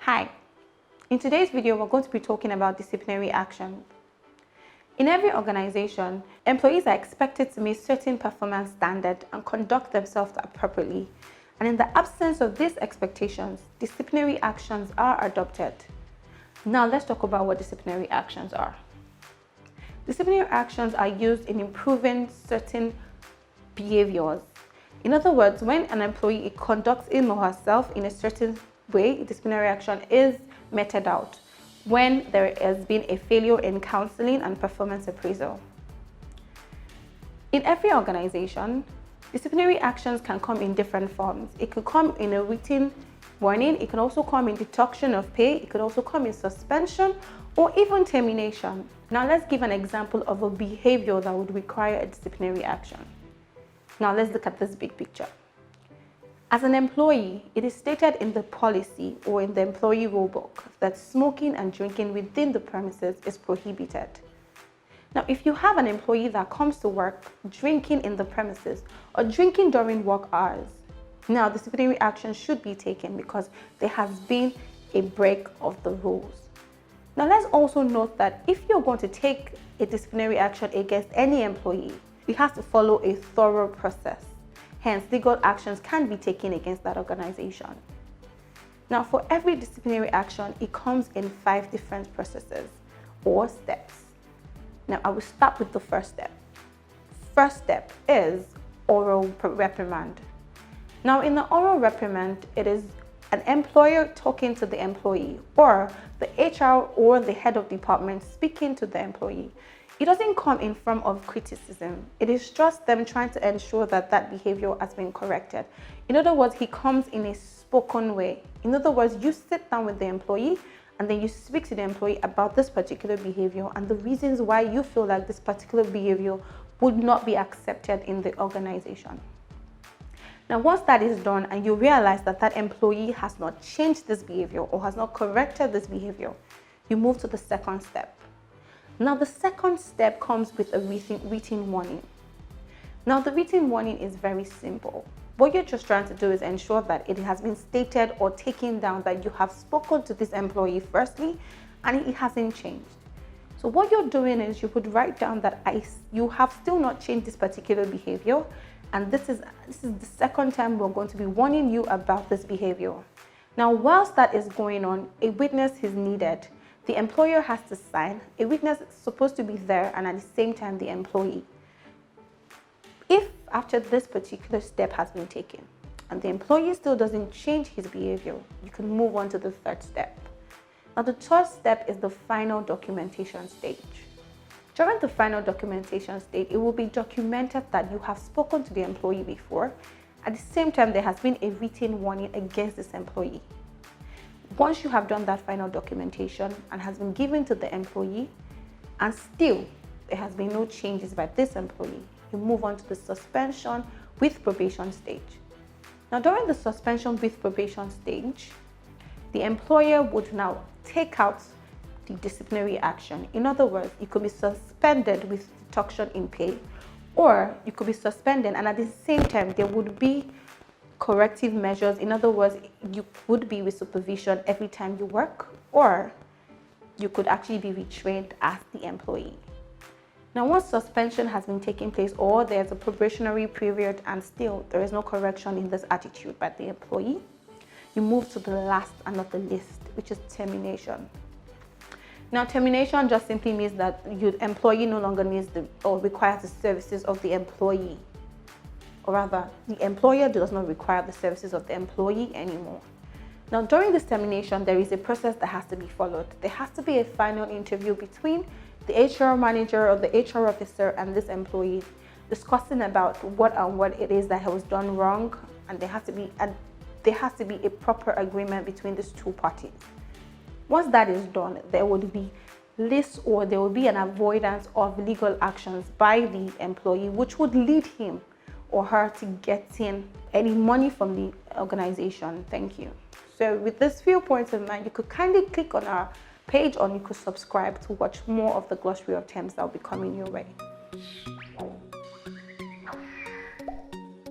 Hi, in today's video, we're going to be talking about disciplinary action. In every organization, employees are expected to meet certain performance standards and conduct themselves appropriately. And in the absence of these expectations, disciplinary actions are adopted. Now let's talk about what disciplinary actions are. Disciplinary actions are used in improving certain behaviors. In other words, when an employee conducts him or herself in a certain way, disciplinary action is meted out when there has been a failure in counseling and performance appraisal. In every organization, disciplinary actions can come in different forms. It could come in a written warning, it can also come in deduction of pay, it could also come in suspension or even termination. Now let's give an example of a behavior that would require a disciplinary action. Now let's look at this big picture. As an employee, it is stated in the policy or in the employee rulebook that smoking and drinking within the premises is prohibited. Now, if you have an employee that comes to work drinking in the premises or drinking during work hours, now disciplinary action should be taken because there has been a break of the rules. Now, let's also note that if you're going to take a disciplinary action against any employee, it has to follow a thorough process. Hence, legal actions can be taken against that organization. Now, for every disciplinary action, it comes in 5 different processes or steps. Now, I will start with the first step. First step is oral reprimand. Now, in the oral reprimand, it is an employer talking to the employee or the HR or the head of department speaking to the employee. It doesn't come in form of criticism. It is just them trying to ensure that that behavior has been corrected. In other words, he comes in a spoken way. In other words, you sit down with the employee and then you speak to the employee about this particular behavior and the reasons why you feel like this particular behavior would not be accepted in the organization. Now, once that is done and you realize that that employee has not changed this behavior or has not corrected this behavior, you move to the second step. Now, the second step comes with a written warning. Now, the written warning is very simple. What you're just trying to do is ensure that it has been stated or taken down that you have spoken to this employee firstly and it hasn't changed. So what you're doing is you would write down that you have still not changed this particular behavior, and this is the second time we're going to be warning you about this behavior. Now, whilst that is going on, a witness is needed. The employer has to sign, a witness is supposed to be there, and at the same time the employee. If after this particular step has been taken and the employee still doesn't change his behavior, you can move on to the third step. Now, the third step is the final documentation stage. During the final documentation stage, it will be documented that you have spoken to the employee before. At the same time, there has been a written warning against this employee. Once you have done that final documentation and has been given to the employee, and still there has been no changes by this employee, you move on to the suspension with probation stage. Now, during the suspension with probation stage, the employer would now take out the disciplinary action. In other words, you could be suspended with deduction in pay, or you could be suspended and at the same time there would be corrective measures. In other words, you would be with supervision every time you work, or you could actually be retrained as the employee. Now, once suspension has been taking place or there's a probationary period and still there is no correction in this attitude by the employee, you move to the last and not the least, which is termination. Now, termination just simply means that your employee no longer needs or requires the services of the employee. Or rather, the employer does not require the services of the employee anymore. Now, during this termination, there is a process that has to be followed. There has to be a final interview between the HR manager or the HR officer and this employee, discussing about what it is that was done wrong, and there has to be a proper agreement between these two parties. Once that is done, there would be an avoidance of legal actions by the employee, which would lead him or her to getting any money from the organization. Thank you. So with these few points in mind, you could kindly click on our page or you could subscribe to watch more of the glossary of terms that will be coming your way.